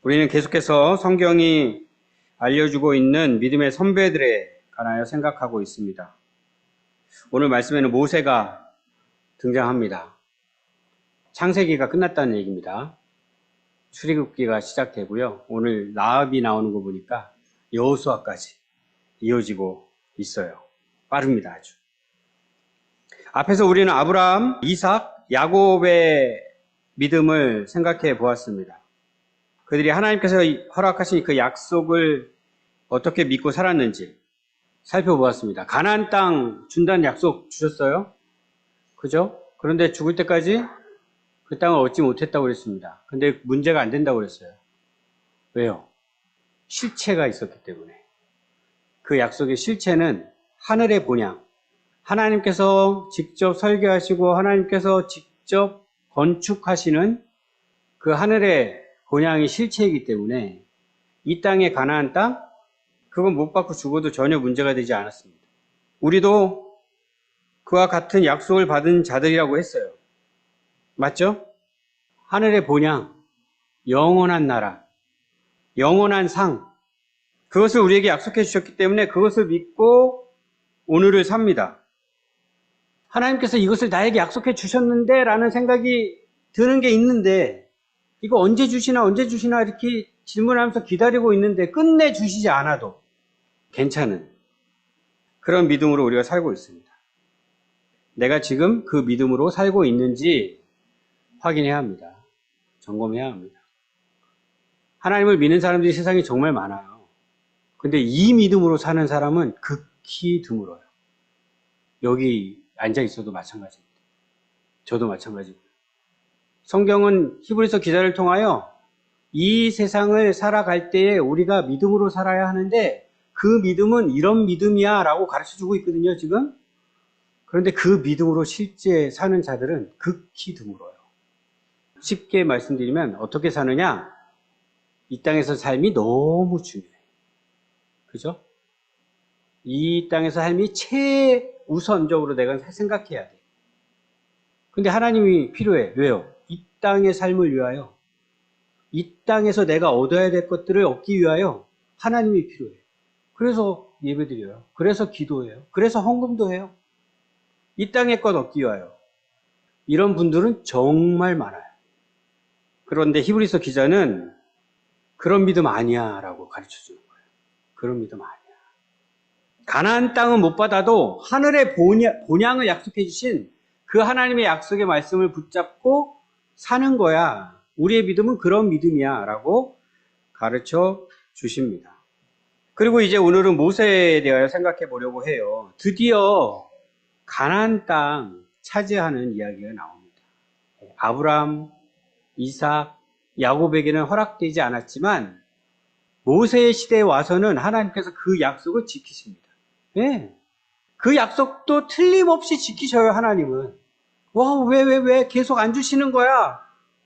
우리는 계속해서 성경이 알려주고 있는 믿음의 선배들에 관하여 생각하고 있습니다. 오늘 말씀에는 모세가 등장합니다. 창세기가 끝났다는 얘기입니다. 출애굽기가 시작되고요. 오늘 나압이 나오는 거 보니까 여호수아까지 이어지고 있어요. 빠릅니다, 아주. 앞에서 우리는 아브라함, 이삭, 야곱의 믿음을 생각해 보았습니다. 그들이 하나님께서 허락하신 그 약속을 어떻게 믿고 살았는지 살펴보았습니다. 가나안 땅 준다는 약속 주셨어요? 그죠? 그런데 죽을 때까지 그 땅을 얻지 못했다고 그랬습니다. 근데 문제가 안 된다고 그랬어요. 왜요? 실체가 있었기 때문에. 그 약속의 실체는 하늘의 본향. 하나님께서 직접 설계하시고 하나님께서 직접 건축하시는 그 하늘의 본향이 실체이기 때문에 이 땅의 가나안 땅, 그건 못 받고 죽어도 전혀 문제가 되지 않았습니다. 우리도 그와 같은 약속을 받은 자들이라고 했어요. 맞죠? 하늘의 본향, 영원한 나라, 영원한 상, 그것을 우리에게 약속해 주셨기 때문에 그것을 믿고 오늘을 삽니다. 하나님께서 이것을 나에게 약속해 주셨는데 라는 생각이 드는 게 있는데 이거 언제 주시나 이렇게 질문하면서 기다리고 있는데 끝내 주시지 않아도 괜찮은 그런 믿음으로 우리가 살고 있습니다. 내가 지금 그 믿음으로 살고 있는지 확인해야 합니다. 점검해야 합니다. 하나님을 믿는 사람들이 세상에 정말 많아요. 근데 이 믿음으로 사는 사람은 극히 드물어요. 여기 앉아 있어도 마찬가지입니다. 저도 마찬가지고요. 성경은 히브리서 기자를 통하여 이 세상을 살아갈 때에 우리가 믿음으로 살아야 하는데 그 믿음은 이런 믿음이야 라고 가르쳐주고 있거든요, 지금. 그런데 그 믿음으로 실제 사는 자들은 극히 드물어요. 쉽게 말씀드리면 어떻게 사느냐? 이 땅에서 삶이 너무 중요해요. 그죠? 이 땅에서 삶이 최우선적으로 내가 생각해야 돼. 근데 하나님이 필요해. 왜요? 이 땅의 삶을 위하여, 이 땅에서 내가 얻어야 될 것들을 얻기 위하여 하나님이 필요해. 그래서 예배드려요. 그래서 기도해요. 그래서 헌금도 해요. 이 땅의 것 얻기 위하여. 이런 분들은 정말 많아요. 그런데 히브리서 기자는 그런 믿음 아니야 라고 가르쳐주는 거예요. 그런 믿음 아니야. 가나안 땅은 못 받아도 하늘의 본향을 약속해 주신 그 하나님의 약속의 말씀을 붙잡고 사는 거야. 우리의 믿음은 그런 믿음이야 라고 가르쳐 주십니다. 그리고 이제 오늘은 모세에 대하여 생각해 보려고 해요. 드디어 가나안 땅 차지하는 이야기가 나옵니다. 아브라함, 이삭, 야곱에게는 허락되지 않았지만 모세의 시대에 와서는 하나님께서 그 약속을 지키십니다. 네. 그 약속도 틀림없이 지키셔요, 하나님은. 와, 왜 계속 안 주시는 거야?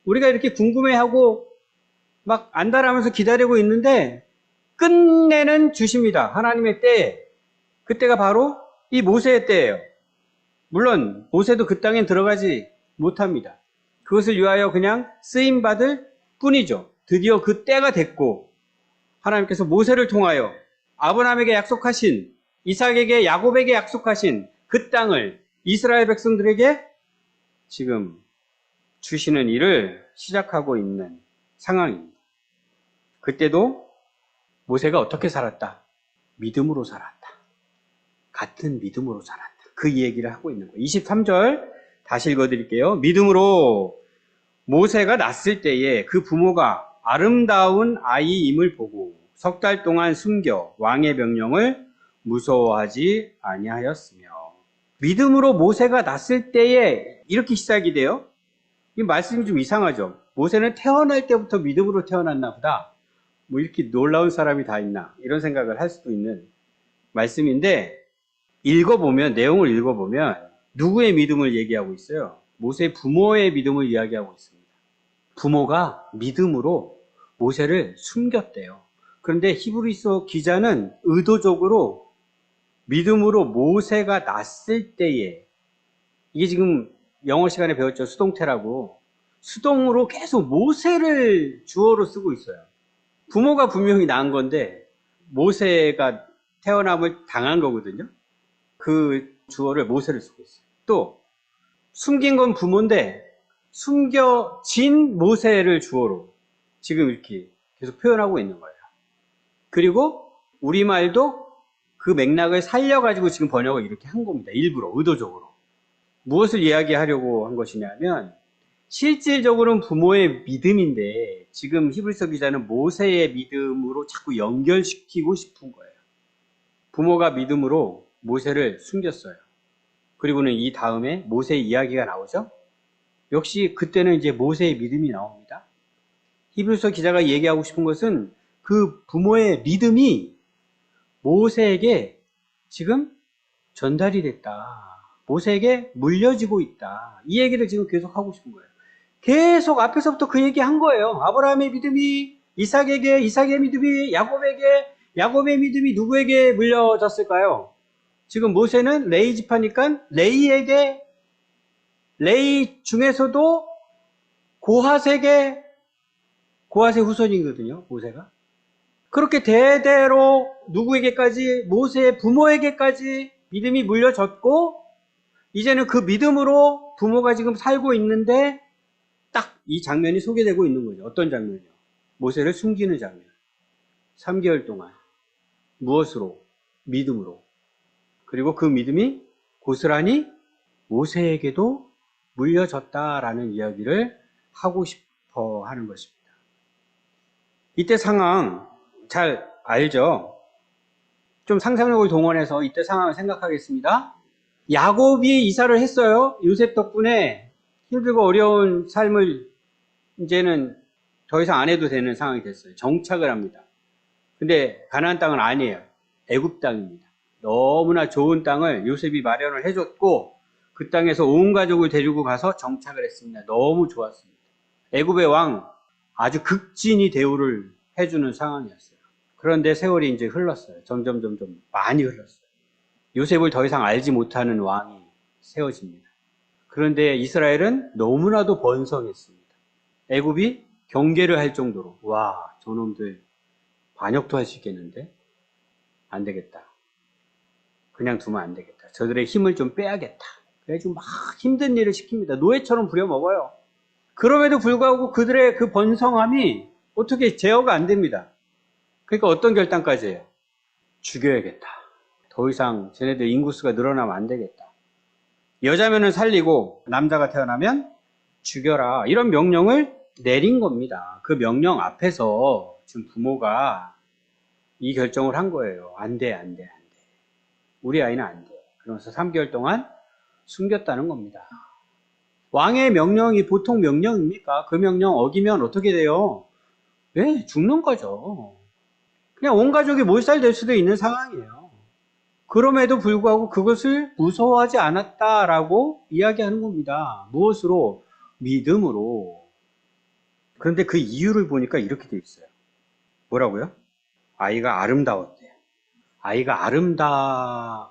우리가 이렇게 궁금해하고 막 안달하면서 기다리고 있는데 끝내는 주십니다. 하나님의 때에. 그때가 바로 이 모세의 때예요. 물론 모세도 그 땅에 들어가지 못합니다. 그것을 위하여 그냥 쓰임받을 뿐이죠. 드디어 그 때가 됐고 하나님께서 모세를 통하여 아브라함에게 약속하신, 이삭에게, 야곱에게 약속하신 그 땅을 이스라엘 백성들에게 지금 주시는 일을 시작하고 있는 상황입니다. 그때도 모세가 어떻게 살았다? 믿음으로 살았다. 같은 믿음으로 살았다. 그 얘기를 하고 있는 거예요. 23절 다시 읽어드릴게요. 믿음으로 모세가 낳았을 때에 그 부모가 아름다운 아이임을 보고 석 달 동안 숨겨 왕의 명령을 무서워하지 아니하였으며. 믿음으로 모세가 낳았을 때에 이렇게 시작이 돼요. 이 말씀이 좀 이상하죠. 모세는 태어날 때부터 믿음으로 태어났나 보다. 뭐 이렇게 놀라운 사람이 다 있나 이런 생각을 할 수도 있는 말씀인데 내용을 읽어보면 누구의 믿음을 얘기하고 있어요? 모세 부모의 믿음을 이야기하고 있습니다. 부모가 믿음으로 모세를 숨겼대요. 그런데 히브리서 기자는 의도적으로 믿음으로 모세가 낳았을 때에, 이게 지금 영어 시간에 배웠죠. 수동태라고. 수동으로 계속 모세를 주어로 쓰고 있어요. 부모가 분명히 낳은 건데 모세가 태어남을 당한 거거든요. 그 주어를 모세를 쓰고 있어요. 또 숨긴 건 부모인데 숨겨진 모세를 주어로 지금 이렇게 계속 표현하고 있는 거예요. 그리고 우리말도 그 맥락을 살려가지고 지금 번역을 이렇게 한 겁니다. 일부러, 의도적으로. 무엇을 이야기하려고 한 것이냐면 실질적으로는 부모의 믿음인데 지금 히브리서 기자는 모세의 믿음으로 자꾸 연결시키고 싶은 거예요. 부모가 믿음으로 모세를 숨겼어요. 그리고는 이 다음에 모세의 이야기가 나오죠. 역시 그때는 이제 모세의 믿음이 나옵니다. 히브리서 기자가 얘기하고 싶은 것은 그 부모의 믿음이 모세에게 지금 전달이 됐다. 모세에게 물려지고 있다. 이 얘기를 지금 계속 하고 싶은 거예요. 계속 앞에서부터 그 얘기 한 거예요. 아브라함의 믿음이 이삭에게, 이삭의 믿음이 야곱에게, 야곱의 믿음이 누구에게 물려졌을까요? 지금 모세는 레위 지파니까 레위에게, 레위 중에서도 고핫에게, 고핫의 후손이거든요, 모세가. 그렇게 대대로 누구에게까지, 모세의 부모에게까지 믿음이 물려졌고, 이제는 그 믿음으로 부모가 지금 살고 있는데 딱 이 장면이 소개되고 있는 거죠. 어떤 장면이요? 모세를 숨기는 장면. 3개월 동안 무엇으로? 믿음으로. 그리고 그 믿음이 고스란히 모세에게도 물려졌다라는 이야기를 하고 싶어 하는 것입니다. 이때 상황 잘 알죠? 좀 상상력을 동원해서 이때 상황을 생각하겠습니다. 야곱이 이사를 했어요. 요셉 덕분에 힘들고 어려운 삶을 이제는 더 이상 안 해도 되는 상황이 됐어요. 정착을 합니다. 근데 가나안 땅은 아니에요. 애굽 땅입니다. 너무나 좋은 땅을 요셉이 마련을 해줬고 그 땅에서 온 가족을 데리고 가서 정착을 했습니다. 너무 좋았습니다. 애굽의 왕 아주 극진히 대우를 해주는 상황이었어요. 그런데 세월이 이제 흘렀어요. 점점 많이 흘렀어요. 요셉을 더 이상 알지 못하는 왕이 세워집니다. 그런데 이스라엘은 너무나도 번성했습니다. 애굽이 경계를 할 정도로 와, 저놈들 반역도 할 수 있겠는데? 안 되겠다. 그냥 두면 안 되겠다. 저들의 힘을 좀 빼야겠다. 그래가지고 막 힘든 일을 시킵니다. 노예처럼 부려먹어요. 그럼에도 불구하고 그들의 그 번성함이 어떻게 제어가 안 됩니다. 그러니까 어떤 결단까지 해요? 죽여야겠다. 더 이상 쟤네들 인구수가 늘어나면 안 되겠다. 여자면은 살리고 남자가 태어나면 죽여라. 이런 명령을 내린 겁니다. 그 명령 앞에서 지금 부모가 이 결정을 한 거예요. 안 돼. 우리 아이는 안 돼. 그러면서 3개월 동안 숨겼다는 겁니다. 왕의 명령이 보통 명령입니까? 그 명령 어기면 어떻게 돼요? 네, 죽는 거죠. 그냥 온 가족이 몰살될 수도 있는 상황이에요. 그럼에도 불구하고 그것을 무서워하지 않았다라고 이야기하는 겁니다. 무엇으로? 믿음으로. 그런데 그 이유를 보니까 이렇게 돼 있어요. 뭐라고요? 아이가 아름다웠대요. 아이가 아름다웠다는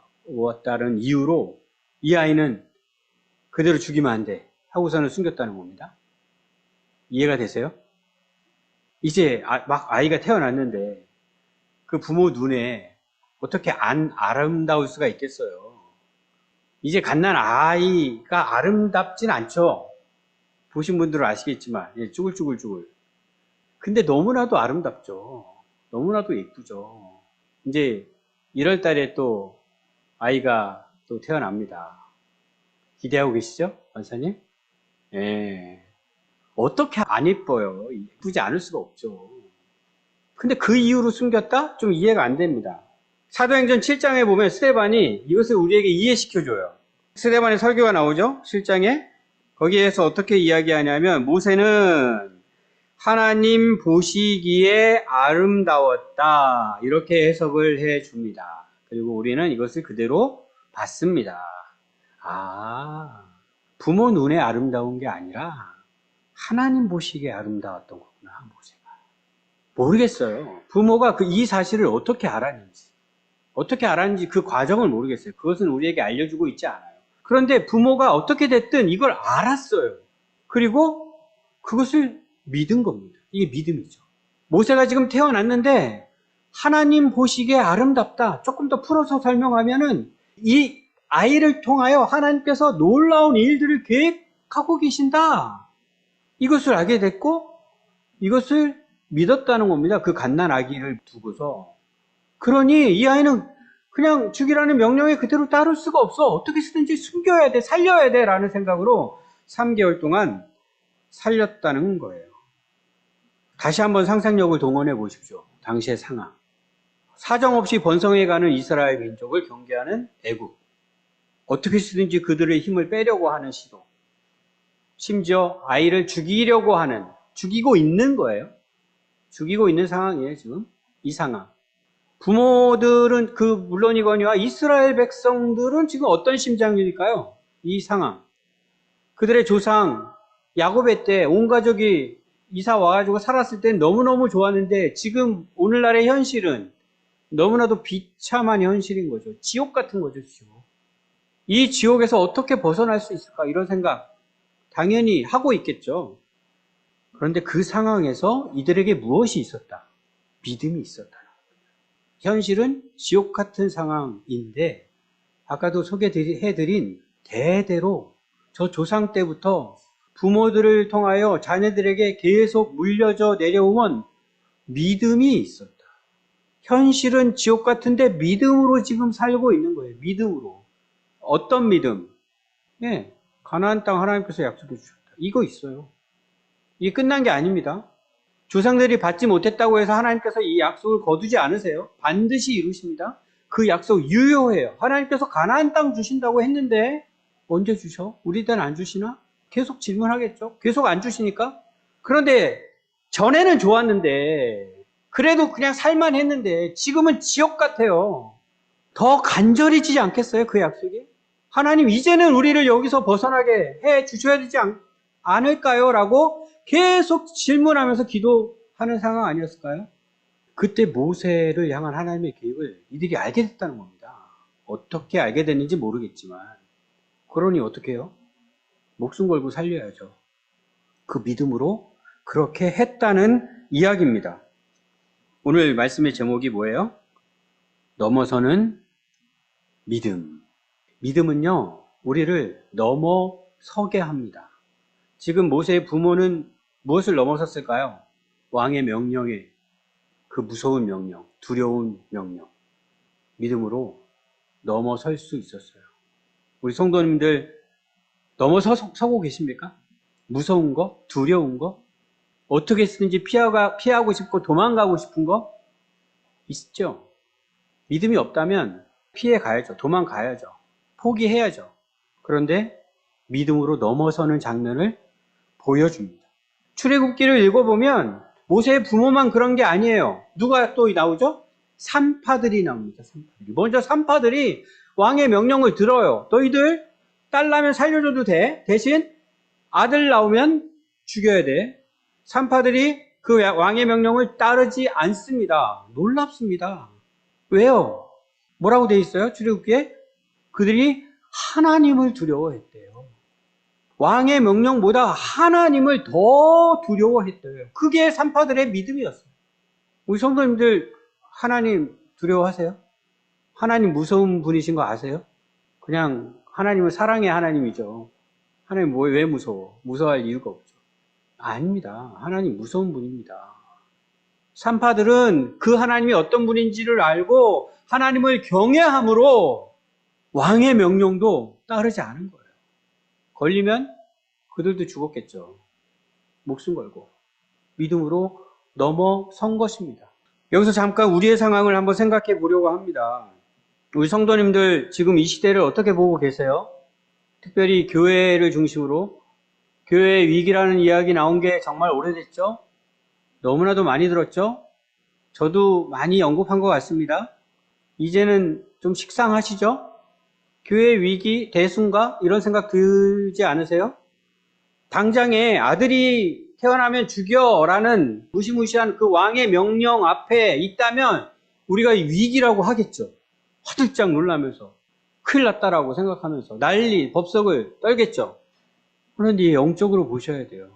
이유로 이 아이는 그대로 죽이면 안 돼 하고서는 숨겼다는 겁니다. 이해가 되세요? 이제 막 아이가 태어났는데 그 부모 눈에 어떻게 안 아름다울 수가 있겠어요? 이제 갓난 아이가 아름답진 않죠. 보신 분들은 아시겠지만 쭈글쭈글. 근데 너무나도 아름답죠. 너무나도 예쁘죠. 이제 1월 달에 또 아이가 또 태어납니다. 기대하고 계시죠? 원사님? 예. 어떻게 안 예뻐요? 예쁘지 않을 수가 없죠. 근데 그 이유로 숨겼다? 좀 이해가 안 됩니다. 사도행전 7장에 보면 스데반이 이것을 우리에게 이해시켜줘요. 스데반의 설교가 나오죠? 7장에. 거기에서 어떻게 이야기하냐면 모세는 하나님 보시기에 아름다웠다. 이렇게 해석을 해줍니다. 그리고 우리는 이것을 그대로 받습니다. 부모 눈에 아름다운 게 아니라 하나님 보시기에 아름다웠던 거구나, 모세가. 모르겠어요. 부모가 이 사실을 어떻게 알았는지 그 과정을 모르겠어요. 그것은 우리에게 알려주고 있지 않아요. 그런데 부모가 어떻게 됐든 이걸 알았어요. 그리고 그것을 믿은 겁니다. 이게 믿음이죠. 모세가 지금 태어났는데 하나님 보시기에 아름답다. 조금 더 풀어서 설명하면은 이 아이를 통하여 하나님께서 놀라운 일들을 계획하고 계신다. 이것을 알게 됐고 이것을 믿었다는 겁니다. 그 갓난 아기를 두고서. 그러니 이 아이는 그냥 죽이라는 명령에 그대로 따를 수가 없어. 어떻게 쓰든지 숨겨야 돼, 살려야 돼 라는 생각으로 3개월 동안 살렸다는 거예요. 다시 한번 상상력을 동원해 보십시오. 당시의 상황. 사정없이 번성해가는 이스라엘 민족을 경계하는 애국. 어떻게 쓰든지 그들의 힘을 빼려고 하는 시도. 심지어 아이를 죽이려고 하는, 죽이고 있는 거예요. 죽이고 있는 상황이에요, 지금. 이 상황. 부모들은 물론이거니와 이스라엘 백성들은 지금 어떤 심정일까요? 이 상황. 그들의 조상, 야곱의 때 온 가족이 이사 와가지고 살았을 땐 너무너무 좋았는데 지금 오늘날의 현실은 너무나도 비참한 현실인 거죠. 지옥 같은 거죠, 지옥. 이 지옥에서 어떻게 벗어날 수 있을까? 이런 생각 당연히 하고 있겠죠. 그런데 그 상황에서 이들에게 무엇이 있었다? 믿음이 있었다. 현실은 지옥 같은 상황인데 아까도 소개해드린 대대로 저 조상 때부터 부모들을 통하여 자녀들에게 계속 물려져 내려온 믿음이 있었다. 현실은 지옥 같은데 믿음으로 지금 살고 있는 거예요. 믿음으로. 어떤 믿음? 네, 가나안 땅 하나님께서 약속해 주셨다. 이거 있어요. 이게 끝난 게 아닙니다. 조상들이 받지 못했다고 해서 하나님께서 이 약속을 거두지 않으세요. 반드시 이루십니다. 그 약속 유효해요. 하나님께서 가나안 땅 주신다고 했는데 언제 주셔? 우리 때는 안 주시나? 계속 질문하겠죠. 계속 안 주시니까. 그런데 전에는 좋았는데 그래도 그냥 살만 했는데 지금은 지옥 같아요. 더 간절해지지 않겠어요? 그 약속이? 하나님 이제는 우리를 여기서 벗어나게 해 주셔야 되지 않을까요? 라고 계속 질문하면서 기도하는 상황 아니었을까요? 그때 모세를 향한 하나님의 계획을 이들이 알게 됐다는 겁니다. 어떻게 알게 됐는지 모르겠지만 그러니 어떻게 해요? 목숨 걸고 살려야죠. 그 믿음으로 그렇게 했다는 이야기입니다. 오늘 말씀의 제목이 뭐예요? 넘어서는 믿음. 믿음은요, 우리를 넘어서게 합니다. 지금 모세의 부모는 무엇을 넘어섰을까요? 왕의 명령에 그 무서운 명령, 두려운 명령. 믿음으로 넘어설 수 있었어요. 우리 성도님들 넘어서고 계십니까? 무서운 거? 두려운 거? 어떻게 쓰든지 피하고 싶고 도망가고 싶은 거? 있죠. 믿음이 없다면 피해 가야죠. 도망가야죠. 포기해야죠. 그런데 믿음으로 넘어서는 장면을 보여줍니다. 출애굽기를 읽어보면 모세의 부모만 그런 게 아니에요. 누가 또 나오죠? 산파들이 나옵니다. 산파들이. 먼저 산파들이 왕의 명령을 들어요. 너희들 딸 나면 살려줘도 돼. 대신 아들 나오면 죽여야 돼. 산파들이 그 왕의 명령을 따르지 않습니다. 놀랍습니다. 왜요? 뭐라고 돼 있어요? 출애굽기에? 그들이 하나님을 두려워했대요. 왕의 명령보다 하나님을 더 두려워했대요. 그게 산파들의 믿음이었어요. 우리 성도님들 하나님 두려워하세요? 하나님 무서운 분이신 거 아세요? 그냥 하나님은 사랑의 하나님이죠. 하나님 왜 무서워? 무서워할 이유가 없죠. 아닙니다. 하나님 무서운 분입니다. 산파들은 그 하나님이 어떤 분인지를 알고 하나님을 경외함으로 왕의 명령도 따르지 않은 거예요. 걸리면 그들도 죽었겠죠. 목숨 걸고 믿음으로 넘어선 것입니다. 여기서 잠깐 우리의 상황을 한번 생각해 보려고 합니다. 우리 성도님들 지금 이 시대를 어떻게 보고 계세요? 특별히 교회를 중심으로 교회의 위기라는 이야기 나온 게 정말 오래됐죠? 너무나도 많이 들었죠? 저도 많이 언급한 것 같습니다. 이제는 좀 식상하시죠? 교회 위기, 대순가 이런 생각 들지 않으세요? 당장에 아들이 태어나면 죽여라는 무시무시한 그 왕의 명령 앞에 있다면 우리가 위기라고 하겠죠. 화들짝 놀라면서 큰일 났다라고 생각하면서 난리, 법석을 떨겠죠. 그런데 영적으로 보셔야 돼요.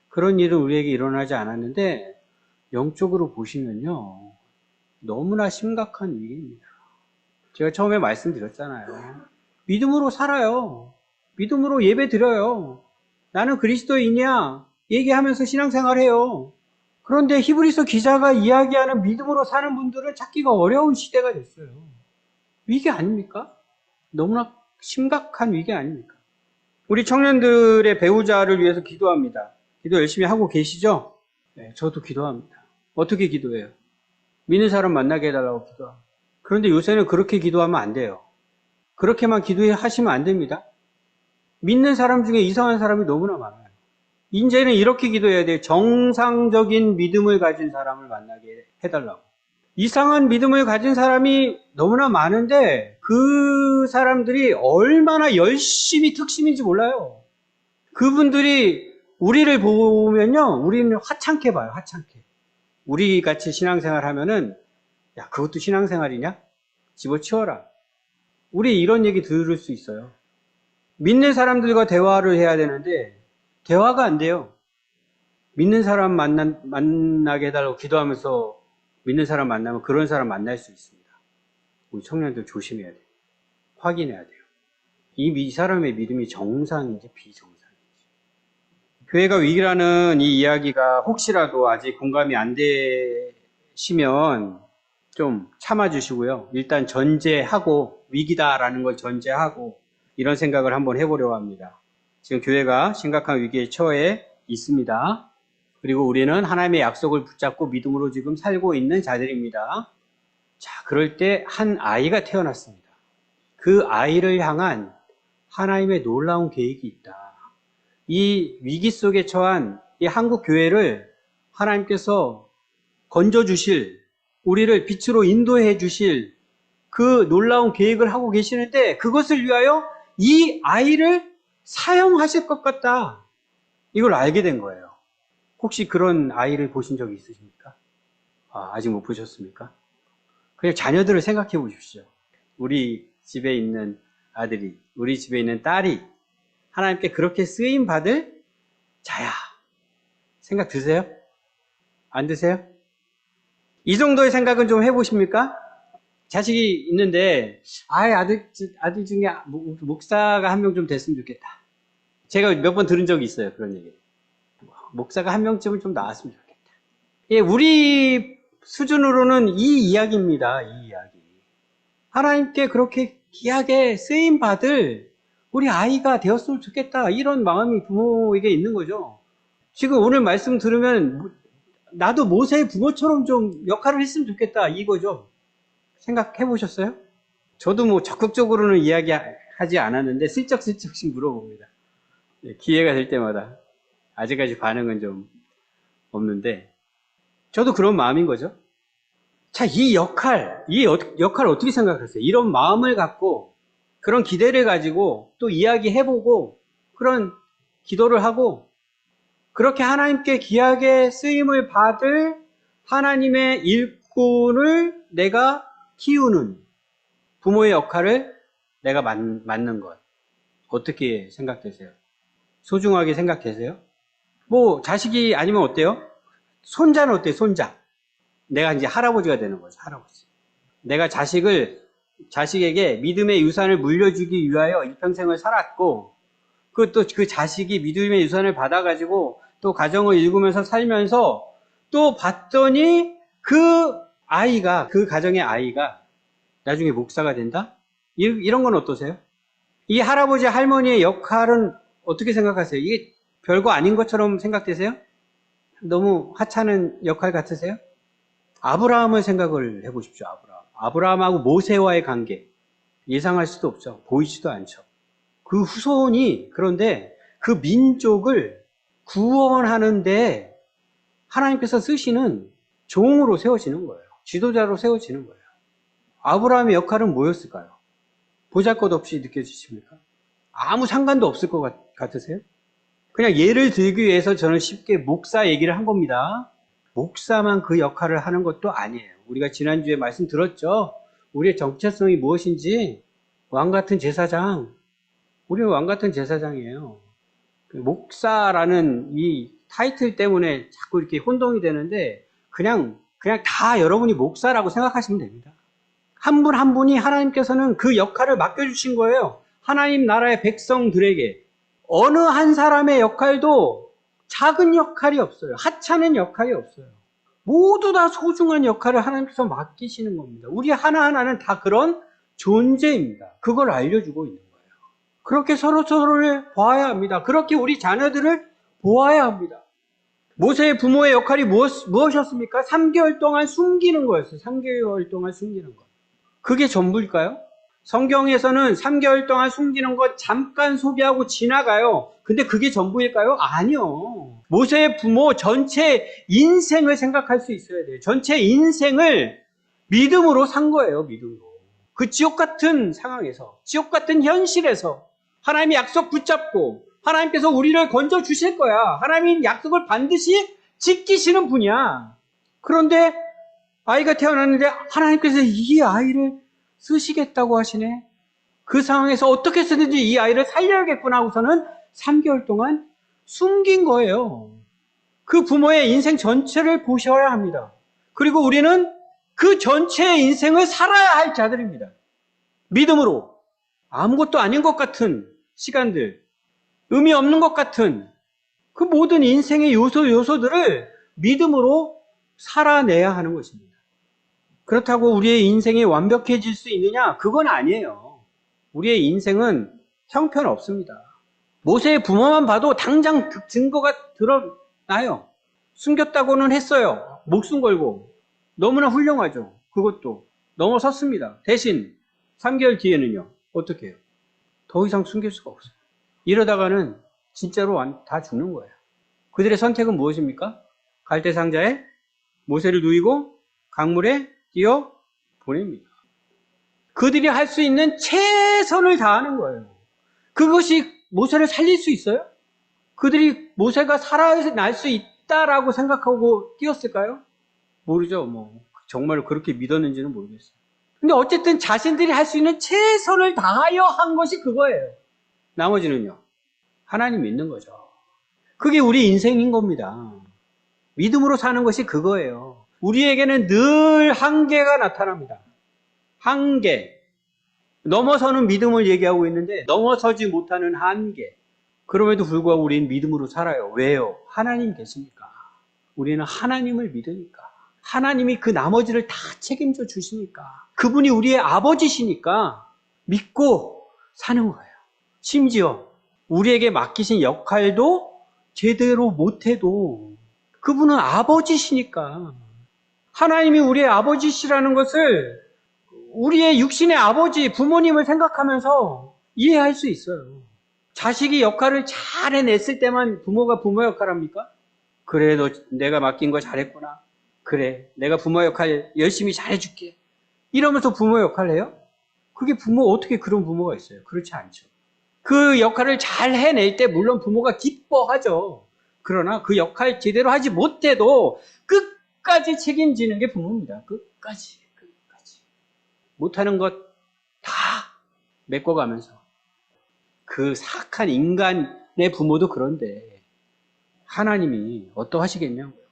그런 일은 우리에게 일어나지 않았는데 영적으로 보시면요, 너무나 심각한 위기입니다. 제가 처음에 말씀드렸잖아요. 믿음으로 살아요. 믿음으로 예배 드려요. 나는 그리스도인이야. 얘기하면서 신앙생활해요. 그런데 히브리서 기자가 이야기하는 믿음으로 사는 분들은 찾기가 어려운 시대가 됐어요. 위기 아닙니까? 너무나 심각한 위기 아닙니까? 우리 청년들의 배우자를 위해서 기도합니다. 기도 열심히 하고 계시죠? 네, 저도 기도합니다. 어떻게 기도해요? 믿는 사람 만나게 해달라고 기도합니다. 그런데 요새는 그렇게 기도하면 안 돼요. 그렇게만 기도하시면 안 됩니다. 믿는 사람 중에 이상한 사람이 너무나 많아요. 이제는 이렇게 기도해야 돼요. 정상적인 믿음을 가진 사람을 만나게 해달라고. 이상한 믿음을 가진 사람이 너무나 많은데 그 사람들이 얼마나 열심히 특심인지 몰라요. 그분들이 우리를 보면요, 우리는 하찮게 봐요. 하찮게. 우리 같이 신앙생활 하면은 야, 그것도 신앙생활이냐? 집어치워라. 우리 이런 얘기 들을 수 있어요. 믿는 사람들과 대화를 해야 되는데 대화가 안 돼요. 믿는 사람 만나게 해달라고 기도하면서 믿는 사람 만나면 그런 사람 만날 수 있습니다. 우리 청년들 조심해야 돼요. 확인해야 돼요. 이 사람의 믿음이 정상인지 비정상인지. 교회가 위기라는 이 이야기가 혹시라도 아직 공감이 안 되시면 좀 참아주시고요. 일단 전제하고, 위기다라는 걸 전제하고 이런 생각을 한번 해보려고 합니다. 지금 교회가 심각한 위기에 처해 있습니다. 그리고 우리는 하나님의 약속을 붙잡고 믿음으로 지금 살고 있는 자들입니다. 자, 그럴 때 한 아이가 태어났습니다. 그 아이를 향한 하나님의 놀라운 계획이 있다. 이 위기 속에 처한 이 한국 교회를 하나님께서 건져주실, 우리를 빛으로 인도해 주실 그 놀라운 계획을 하고 계시는데 그것을 위하여 이 아이를 사용하실 것 같다. 이걸 알게 된 거예요. 혹시 그런 아이를 보신 적이 있으십니까? 아직 못 보셨습니까? 그냥 자녀들을 생각해 보십시오. 우리 집에 있는 아들이, 우리 집에 있는 딸이 하나님께 그렇게 쓰임 받을 자야. 생각 드세요? 안 드세요? 이 정도의 생각은 좀 해보십니까? 자식이 있는데, 아들 중에 목사가 한 명 좀 됐으면 좋겠다. 제가 몇 번 들은 적이 있어요, 그런 얘기. 목사가 한 명쯤은 좀 나왔으면 좋겠다. 예, 우리 수준으로는 이 이야기입니다, 이 이야기. 하나님께 그렇게 귀하게 쓰임받을 우리 아이가 되었으면 좋겠다. 이런 마음이 부모에게 있는 거죠. 지금 오늘 말씀 들으면, 나도 모세의 부모처럼 좀 역할을 했으면 좋겠다. 이거죠. 생각해 보셨어요? 저도 뭐 적극적으로는 이야기하지 않았는데 슬쩍슬쩍씩 물어봅니다. 기회가 될 때마다. 아직까지 반응은 좀 없는데 저도 그런 마음인 거죠. 자, 이 역할 어떻게 생각하세요? 이런 마음을 갖고 그런 기대를 가지고 또 이야기해보고 그런 기도를 하고 그렇게 하나님께 귀하게 쓰임을 받을 하나님의 일꾼을 내가 키우는 부모의 역할을 내가 맡는 것. 어떻게 생각되세요? 소중하게 생각되세요? 뭐 자식이 아니면 어때요? 손자는 어때요? 손자. 내가 이제 할아버지가 되는 거죠. 할아버지. 내가 자식에게 믿음의 유산을 물려주기 위하여 일평생을 살았고 그 자식이 믿음의 유산을 받아가지고 또 가정을 일구면서 살면서 또 봤더니 그 가정의 아이가 나중에 목사가 된다? 이런 건 어떠세요? 이 할아버지 할머니의 역할은 어떻게 생각하세요? 이게 별거 아닌 것처럼 생각되세요? 너무 하찮은 역할 같으세요? 아브라함을 생각을 해보십시오. 아브라함하고 모세와의 관계 예상할 수도 없죠. 보이지도 않죠. 그 후손이 그런데 그 민족을 구원하는데 하나님께서 쓰시는 종으로 세워지는 거예요. 지도자로 세워지는 거예요. 아브라함의 역할은 뭐였을까요? 보잘것없이 느껴지십니까? 아무 상관도 없을 것 같으세요? 그냥 예를 들기 위해서 저는 쉽게 목사 얘기를 한 겁니다. 목사만 그 역할을 하는 것도 아니에요. 우리가 지난주에 말씀 들었죠? 우리의 정체성이 무엇인지 왕같은 제사장. 우리는 왕같은 제사장이에요. 목사라는 이 타이틀 때문에 자꾸 이렇게 혼동이 되는데 그냥 다 여러분이 목사라고 생각하시면 됩니다. 한 분 한 분이 하나님께서는 그 역할을 맡겨주신 거예요. 하나님 나라의 백성들에게. 어느 한 사람의 역할도 작은 역할이 없어요. 하찮은 역할이 없어요. 모두 다 소중한 역할을 하나님께서 맡기시는 겁니다. 우리 하나하나는 다 그런 존재입니다. 그걸 알려주고 있는 거예요. 그렇게 서로를 보아야 합니다. 그렇게 우리 자녀들을 보아야 합니다. 모세의 부모의 역할이 무엇이었습니까? 3개월 동안 숨기는 거였어요. 3개월 동안 숨기는 것. 그게 전부일까요? 성경에서는 3개월 동안 숨기는 것 잠깐 소개하고 지나가요. 근데 그게 전부일까요? 아니요. 모세의 부모 전체 인생을 생각할 수 있어야 돼요. 전체 인생을 믿음으로 산 거예요. 믿음으로. 그 지옥 같은 상황에서, 지옥 같은 현실에서 하나님의 약속 붙잡고 하나님께서 우리를 건져 주실 거야. 하나님은 약속을 반드시 지키시는 분이야. 그런데 아이가 태어났는데 하나님께서 이 아이를 쓰시겠다고 하시네. 그 상황에서 어떻게 쓰든지 이 아이를 살려야겠구나 하고서는 3개월 동안 숨긴 거예요. 그 부모의 인생 전체를 보셔야 합니다. 그리고 우리는 그 전체의 인생을 살아야 할 자들입니다. 믿음으로 아무것도 아닌 것 같은 시간들, 의미 없는 것 같은 그 모든 인생의 요소들을 믿음으로 살아내야 하는 것입니다. 그렇다고 우리의 인생이 완벽해질 수 있느냐? 그건 아니에요. 우리의 인생은 형편없습니다. 모세의 부모만 봐도 당장 증거가 드러나요. 숨겼다고는 했어요. 목숨 걸고. 너무나 훌륭하죠. 그것도 넘어섰습니다. 대신 3개월 뒤에는요. 어떻게 해요? 더 이상 숨길 수가 없어요. 이러다가는 진짜로 다 죽는 거예요. 그들의 선택은 무엇입니까? 갈대상자에 모세를 누이고 강물에 뛰어 보냅니다. 그들이 할 수 있는 최선을 다하는 거예요. 그것이 모세를 살릴 수 있어요? 그들이 모세가 살아날 수 있다라고 생각하고 뛰었을까요? 모르죠. 정말 그렇게 믿었는지는 모르겠어요. 근데 어쨌든 자신들이 할 수 있는 최선을 다하여 한 것이 그거예요. 나머지는요. 하나님 믿는 거죠. 그게 우리 인생인 겁니다. 믿음으로 사는 것이 그거예요. 우리에게는 늘 한계가 나타납니다. 한계. 넘어서는 믿음을 얘기하고 있는데 넘어서지 못하는 한계. 그럼에도 불구하고 우리는 믿음으로 살아요. 왜요? 하나님 계시니까. 우리는 하나님을 믿으니까. 하나님이 그 나머지를 다 책임져 주시니까. 그분이 우리의 아버지시니까 믿고 사는 거예요. 심지어 우리에게 맡기신 역할도 제대로 못해도 그분은 아버지시니까. 하나님이 우리의 아버지시라는 것을 우리의 육신의 아버지, 부모님을 생각하면서 이해할 수 있어요. 자식이 역할을 잘 해냈을 때만 부모가 부모 역할 합니까? 그래, 내가 맡긴 거 잘했구나. 그래, 내가 부모 역할 열심히 잘해줄게. 이러면서 부모 역할을 해요? 그게 어떻게 그런 부모가 있어요? 그렇지 않죠. 그 역할을 잘 해낼 때 물론 부모가 기뻐하죠. 그러나 그 역할 제대로 하지 못해도 끝까지 책임지는 게 부모입니다. 끝까지. 못하는 것 다 메꿔가면서. 그 사악한 인간의 부모도 그런데 하나님이 어떠하시겠냐고요.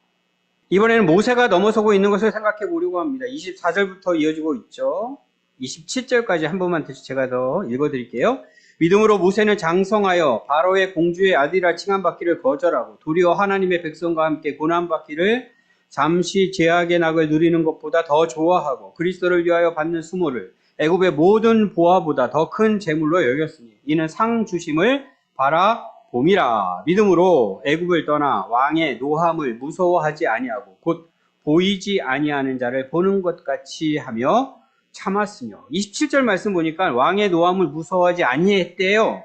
이번에는 모세가 넘어서고 있는 것을 생각해 보려고 합니다. 24절부터 이어지고 있죠. 27절까지 한 번만 제가 더 읽어드릴게요. 믿음으로 모세는 장성하여 바로의 공주의 아들이라 칭함받기를 거절하고 도리어 하나님의 백성과 함께 고난받기를 잠시 죄악의 낙을 누리는 것보다 더 좋아하고 그리스도를 위하여 받는 수모를 애굽의 모든 보화보다 더 큰 재물로 여겼으니 이는 상 주심을 바라봄이라. 믿음으로 애굽을 떠나 왕의 노함을 무서워하지 아니하고 곧 보이지 아니하는 자를 보는 것 같이 하며 참았으며. 27절 말씀 보니까 왕의 노함을 무서워하지 아니했대요.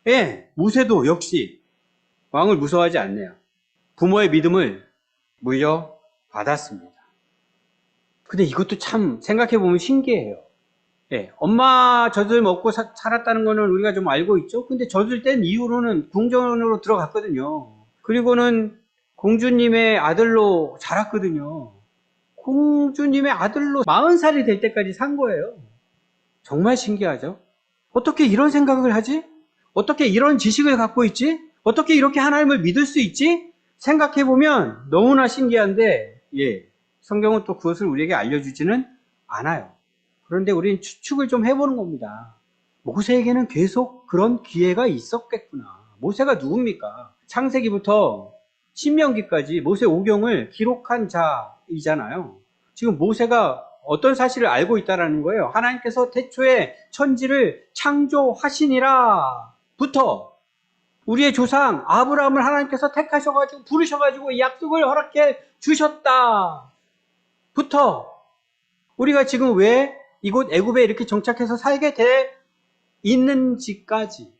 예, 모세도 역시 왕을 무서워하지 않네요. 부모의 믿음을 물려받았습니다. 근데 이것도 참 생각해보면 신기해요. 예, 엄마 젖을 먹고 살았다는 거는 우리가 좀 알고 있죠? 근데 젖을 뗀 이후로는 궁전으로 들어갔거든요. 그리고는 공주님의 아들로 자랐거든요. 공주님의 아들로 40살이 될 때까지 산 거예요. 정말 신기하죠? 어떻게 이런 생각을 하지? 어떻게 이런 지식을 갖고 있지? 어떻게 이렇게 하나님을 믿을 수 있지? 생각해보면 너무나 신기한데, 예, 성경은 또 그것을 우리에게 알려주지는 않아요. 그런데 우리는 추측을 좀 해보는 겁니다. 모세에게는 계속 그런 기회가 있었겠구나. 모세가 누굽니까? 창세기부터 신명기까지 모세 오경을 기록한 자이잖아요. 지금 모세가 어떤 사실을 알고 있다는 거예요. 하나님께서 태초에 천지를 창조하시니라 부터 우리의 조상 아브라함을 하나님께서 택하셔가지고 부르셔가지고 약속을 허락해 주셨다 부터 우리가 지금 왜 이곳 애굽에 이렇게 정착해서 살게 돼 있는지까지,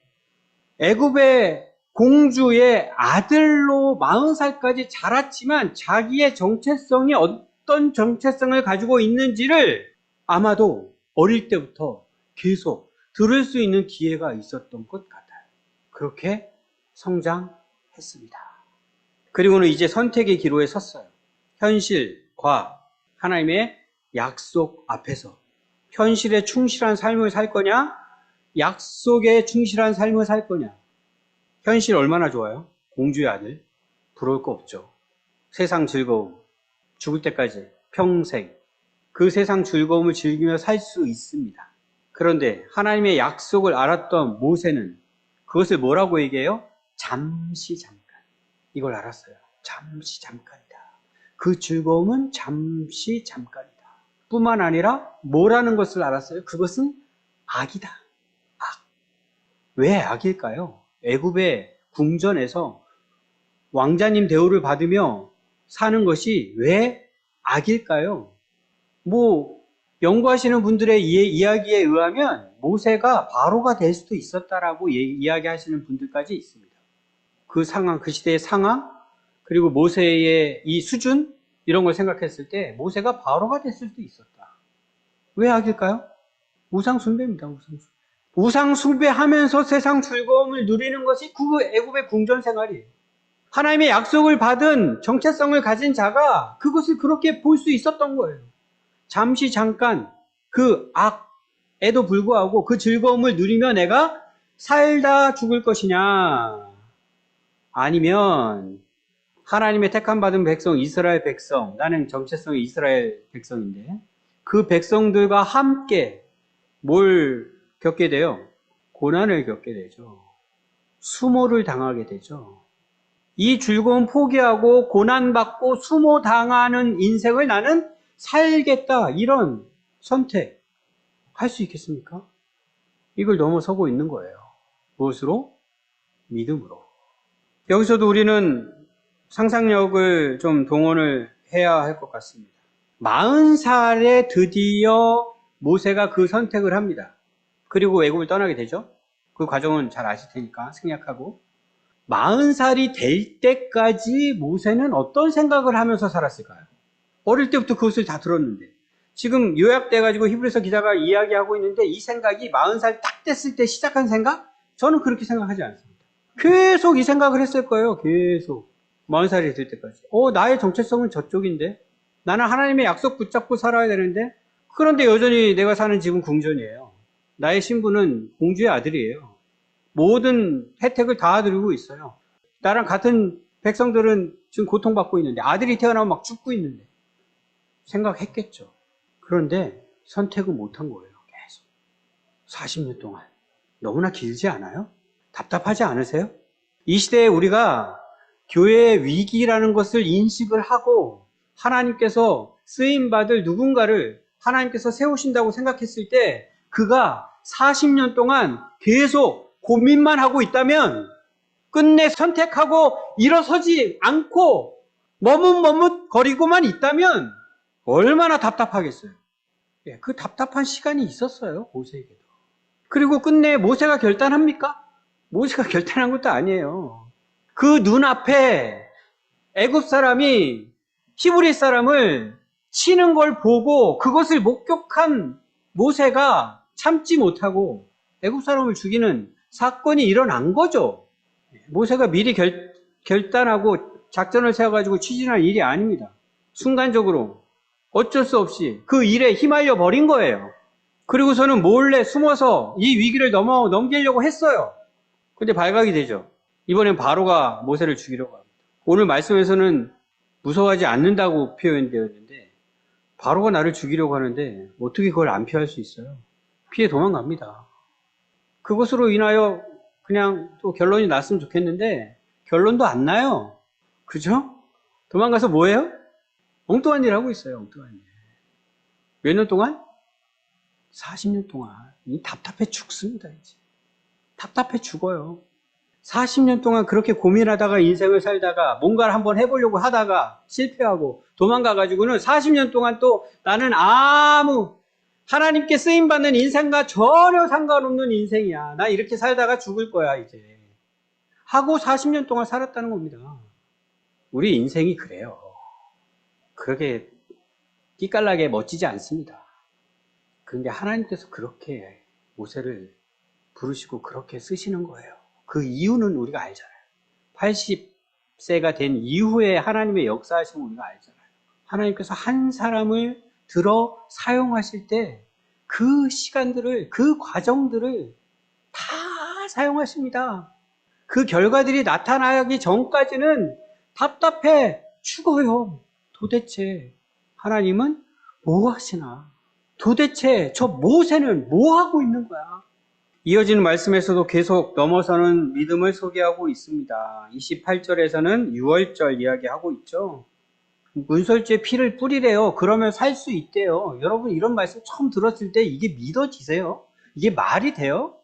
애굽의 공주의 아들로 40살까지 자랐지만 자기의 정체성이 어떤 정체성을 가지고 있는지를 아마도 어릴 때부터 계속 들을 수 있는 기회가 있었던 것 같아요. 그렇게 성장했습니다. 그리고는 이제 선택의 기로에 섰어요. 현실과 하나님의 약속 앞에서 현실에 충실한 삶을 살 거냐, 약속에 충실한 삶을 살 거냐. 현실 얼마나 좋아요? 공주의 아들, 부러울 거 없죠. 세상 즐거움, 죽을 때까지 평생 그 세상 즐거움을 즐기며 살 수 있습니다. 그런데 하나님의 약속을 알았던 모세는 그것을 뭐라고 얘기해요? 잠시 잠깐. 이걸 알았어요. 잠시 잠깐이다. 그 즐거움은 잠시 잠깐이다. 뿐만 아니라 뭐라는 것을 알았어요? 그것은 악이다. 악. 왜 악일까요? 애굽의 궁전에서 왕자님 대우를 받으며 사는 것이 왜 악일까요? 연구하시는 분들의 이야기에 의하면 모세가 바로가 될 수도 있었다라고 이야기하시는 분들까지 있습니다. 그 상황, 그 시대의 상황, 그리고 모세의 이 수준, 이런 걸 생각했을 때 모세가 바로가 됐을 수도 있었다. 왜 악일까요? 우상숭배입니다. 우상숭배하면서 세상 즐거움을 누리는 것이 그 애굽의 궁전 생활이에요. 하나님의 약속을 받은 정체성을 가진 자가 그것을 그렇게 볼 수 있었던 거예요. 잠시 잠깐 그 악에도 불구하고 그 즐거움을 누리며 내가 살다 죽을 것이냐, 아니면 하나님의 택함 받은 백성, 이스라엘 백성, 나는 정체성이 이스라엘 백성인데 그 백성들과 함께 뭘 겪게 돼요? 고난을 겪게 되죠. 수모를 당하게 되죠. 이 즐거움 포기하고 고난받고 수모당하는 인생을 나는 살겠다, 이런 선택 할 수 있겠습니까? 이걸 넘어서고 있는 거예요. 무엇으로? 믿음으로. 여기서도 우리는 상상력을 좀 동원을 해야 할 것 같습니다. 40살에 드디어 모세가 그 선택을 합니다. 그리고 애굽을 떠나게 되죠. 그 과정은 잘 아실 테니까 생략하고, 40살이 될 때까지 모세는 어떤 생각을 하면서 살았을까요? 어릴 때부터 그것을 다 들었는데, 지금 요약돼가지고 히브리서 기자가 이야기하고 있는데 이 생각이 40살 딱 됐을 때 시작한 생각? 저는 그렇게 생각하지 않습니다. 계속 이 생각을 했을 거예요. 계속 40살이 될 때까지. 나의 정체성은 저쪽인데, 나는 하나님의 약속 붙잡고 살아야 되는데, 그런데 여전히 내가 사는 집은 궁전이에요. 나의 신분은 공주의 아들이에요. 모든 혜택을 다 누리고 있어요. 나랑 같은 백성들은 지금 고통받고 있는데, 아들이 태어나면 막 죽고 있는데, 생각했겠죠. 그런데 선택을 못한 거예요. 계속 40년 동안. 너무나 길지 않아요? 답답하지 않으세요? 이 시대에 우리가 교회의 위기라는 것을 인식을 하고 하나님께서 쓰임받을 누군가를 하나님께서 세우신다고 생각했을 때 그가 40년 동안 계속 고민만 하고 있다면, 끝내 선택하고 일어서지 않고 머뭇머뭇거리고만 있다면 얼마나 답답하겠어요. 그 답답한 시간이 있었어요, 모세에게도. 그리고 끝내 모세가 결단합니까? 모세가 결단한 것도 아니에요. 그 눈앞에 애굽 사람이 히브리 사람을 치는 걸 보고 그것을 목격한 모세가 참지 못하고 애굽 사람을 죽이는 사건이 일어난 거죠. 모세가 미리 결단하고 작전을 세워가지고 추진할 일이 아닙니다. 순간적으로 어쩔 수 없이 그 일에 휘말려 버린 거예요. 그리고서는 몰래 숨어서 이 위기를 넘기려고 했어요. 근데 발각이 되죠. 이번엔 바로가 모세를 죽이려고 합니다. 오늘 말씀에서는 무서워하지 않는다고 표현되었는데 바로가 나를 죽이려고 하는데 어떻게 그걸 안 피할 수 있어요? 피해 도망갑니다. 그것으로 인하여 그냥 또 결론이 났으면 좋겠는데 결론도 안 나요. 그죠? 도망가서 뭐예요? 엉뚱한 일 하고 있어요. 엉뚱한 일. 몇 년 동안? 40년 동안. 이 답답해 죽습니다. 이제. 답답해 죽어요. 40년 동안 그렇게 고민하다가 인생을 살다가 뭔가를 한번 해보려고 하다가 실패하고 도망가가지고는 40년 동안 또 나는 아무 하나님께 쓰임받는 인생과 전혀 상관없는 인생이야. 나 이렇게 살다가 죽을 거야 이제. 하고 40년 동안 살았다는 겁니다. 우리 인생이 그래요. 그렇게 끼깔나게 멋지지 않습니다. 그런데 하나님께서 그렇게 모세를 부르시고 그렇게 쓰시는 거예요. 그 이유는 우리가 알잖아요. 80세가 된 이후에 하나님의 역사하심을 우리가 알잖아요. 하나님께서 한 사람을 들어 사용하실 때 그 시간들을, 그 과정들을 다 사용하십니다. 그 결과들이 나타나기 전까지는 답답해 죽어요. 도대체 하나님은 뭐 하시나? 도대체 저 모세는 뭐 하고 있는 거야? 이어지는 말씀에서도 계속 넘어서는 믿음을 소개하고 있습니다. 28절에서는 6월절 이야기하고 있죠. 문설주에 피를 뿌리래요. 그러면 살 수 있대요. 여러분 이런 말씀 처음 들었을 때 이게 믿어지세요? 이게 말이 돼요?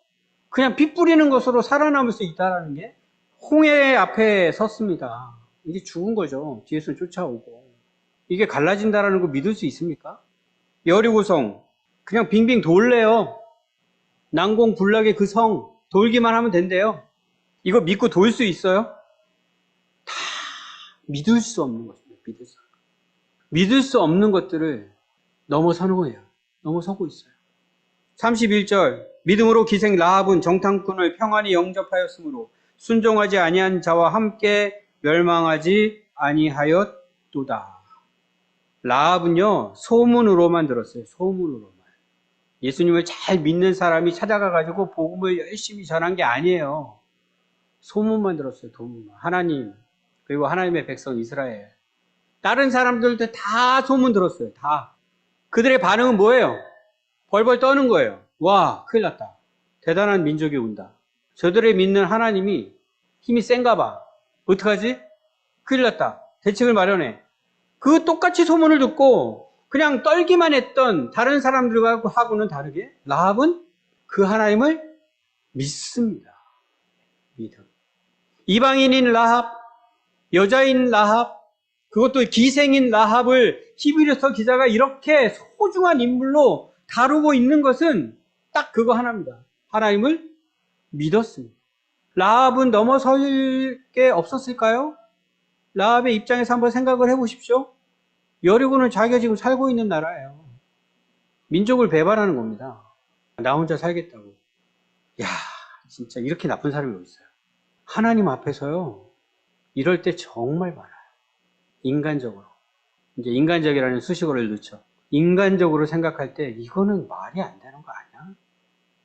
그냥 피 뿌리는 것으로 살아남을 수 있다는 게? 홍해 앞에 섰습니다. 이게 죽은 거죠. 뒤에서 쫓아오고. 이게 갈라진다라는 거 믿을 수 있습니까? 여리고성 그냥 빙빙 돌래요. 난공불락의 그 성 돌기만 하면 된대요. 이거 믿고 돌 수 있어요? 다 믿을 수 없는 것입니다. 믿을 수 없는 것들을 넘어서는 거예요. 넘어서고 있어요. 31절 믿음으로 기생 라합은 정탐꾼을 평안히 영접하였으므로 순종하지 아니한 자와 함께 멸망하지 아니하였도다. 라합은요 소문으로만 들었어요. 소문으로만. 예수님을 잘 믿는 사람이 찾아가가지고 복음을 열심히 전한 게 아니에요. 소문만 들었어요. 소문만. 하나님 그리고 하나님의 백성 이스라엘. 다른 사람들도 다 소문 들었어요. 다. 그들의 반응은 뭐예요? 벌벌 떠는 거예요. 와, 큰일 났다. 대단한 민족이 온다. 저들의 믿는 하나님이 힘이 센가 봐. 어떡하지? 큰일 났다. 대책을 마련해. 그 똑같이 소문을 듣고 그냥 떨기만 했던 다른 사람들하고는 다르게 라합은 그 하나님을 믿습니다. 믿음. 이방인인 라합, 여자인 라합, 그것도 기생인 라합을 히브리서 기자가 이렇게 소중한 인물로 다루고 있는 것은 딱 그거 하나입니다. 하나님을 믿었습니다. 라합은 넘어설 게 없었을까요? 라합의 입장에서 한번 생각을 해보십시오. 여리고는 자기가 지금 살고 있는 나라예요. 민족을 배반하는 겁니다. 나 혼자 살겠다고. 야, 진짜 이렇게 나쁜 사람이 어디 있어요? 하나님 앞에서요. 이럴 때 정말 많아요. 인간적으로. 이제 인간적이라는 수식어를 넣죠. 인간적으로 생각할 때 이거는 말이 안 되는 거 아니야?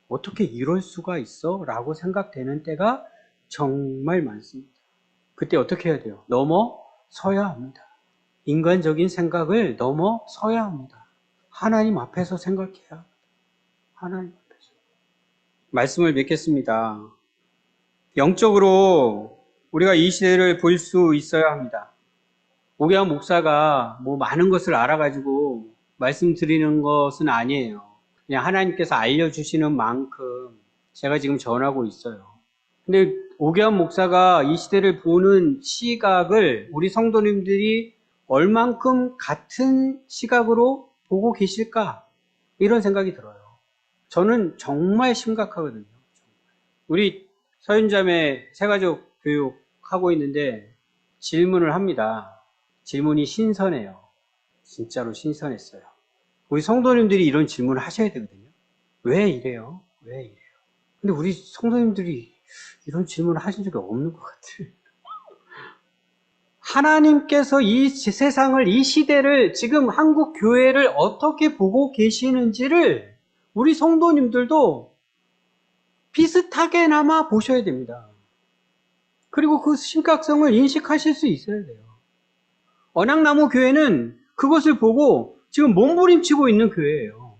어떻게 이럴 수가 있어? 라고 생각되는 때가 정말 많습니다. 그때 어떻게 해야 돼요? 넘어서야 합니다. 인간적인 생각을 넘어서야 합니다. 하나님 앞에서 생각해야 합니다. 하나님 앞에서. 말씀을 맺겠습니다. 영적으로 우리가 이 시대를 볼 수 있어야 합니다. 오기환 목사가 뭐 많은 것을 알아가지고 말씀드리는 것은 아니에요. 그냥 하나님께서 알려주시는 만큼 제가 지금 전하고 있어요. 근데 오기환 목사가 이 시대를 보는 시각을 우리 성도님들이 얼만큼 같은 시각으로 보고 계실까? 이런 생각이 들어요. 저는 정말 심각하거든요. 우리 서윤자매 새가족 교육하고 있는데 질문을 합니다. 질문이 신선해요. 진짜로 신선했어요. 우리 성도님들이 이런 질문을 하셔야 되거든요. 왜 이래요? 왜 이래요? 근데 우리 성도님들이 이런 질문을 하신 적이 없는 것 같아요. 하나님께서 이 세상을, 이 시대를, 지금 한국 교회를 어떻게 보고 계시는지를 우리 성도님들도 비슷하게나마 보셔야 됩니다. 그리고 그 심각성을 인식하실 수 있어야 돼요. 언약나무 교회는 그것을 보고 지금 몸부림치고 있는 교회예요.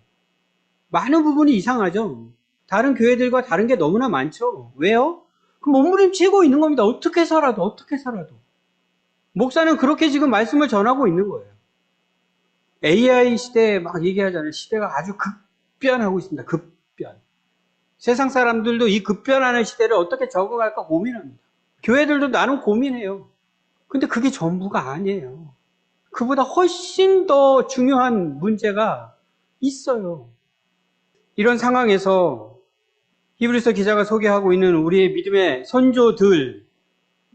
많은 부분이 이상하죠. 다른 교회들과 다른 게 너무나 많죠. 왜요? 그 몸부림치고 있는 겁니다. 어떻게 살아도. 목사는 그렇게 지금 말씀을 전하고 있는 거예요. AI 시대에 막 얘기하잖아요. 시대가 아주 급변하고 있습니다. 급변. 세상 사람들도 이 급변하는 시대를 어떻게 적응할까 고민합니다. 교회들도 나는 고민해요. 근데 그게 전부가 아니에요. 그보다 훨씬 더 중요한 문제가 있어요. 이런 상황에서 히브리서 기자가 소개하고 있는 우리의 믿음의 선조들,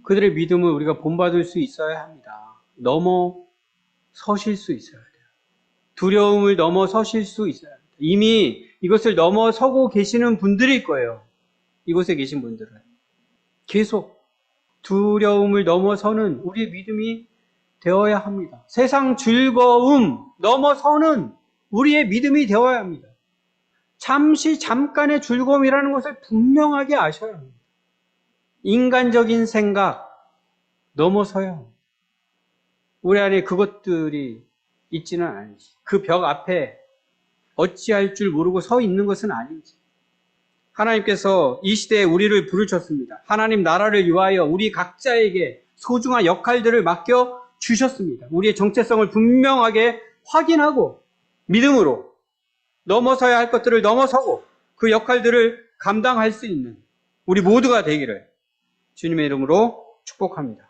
그들의 믿음을 우리가 본받을 수 있어야 합니다. 넘어서실 수 있어야 돼요. 두려움을 넘어서실 수 있어야 합니다. 이미 이것을 넘어서고 계시는 분들일 거예요. 이곳에 계신 분들은. 계속 두려움을 넘어서는 우리의 믿음이 되어야 합니다. 세상 즐거움 넘어서는 우리의 믿음이 되어야 합니다. 잠깐의 즐거움이라는 것을 분명하게 아셔야 합니다. 인간적인 생각 넘어서야 합니다. 우리 안에 그것들이 있지는 않은지, 그 벽 앞에 어찌할 줄 모르고 서 있는 것은 아닌지. 하나님께서 이 시대에 우리를 부르셨습니다. 하나님 나라를 위하여 우리 각자에게 소중한 역할들을 맡겨 주셨습니다. 우리의 정체성을 분명하게 확인하고 믿음으로 넘어서야 할 것들을 넘어서고 그 역할들을 감당할 수 있는 우리 모두가 되기를 주님의 이름으로 축복합니다.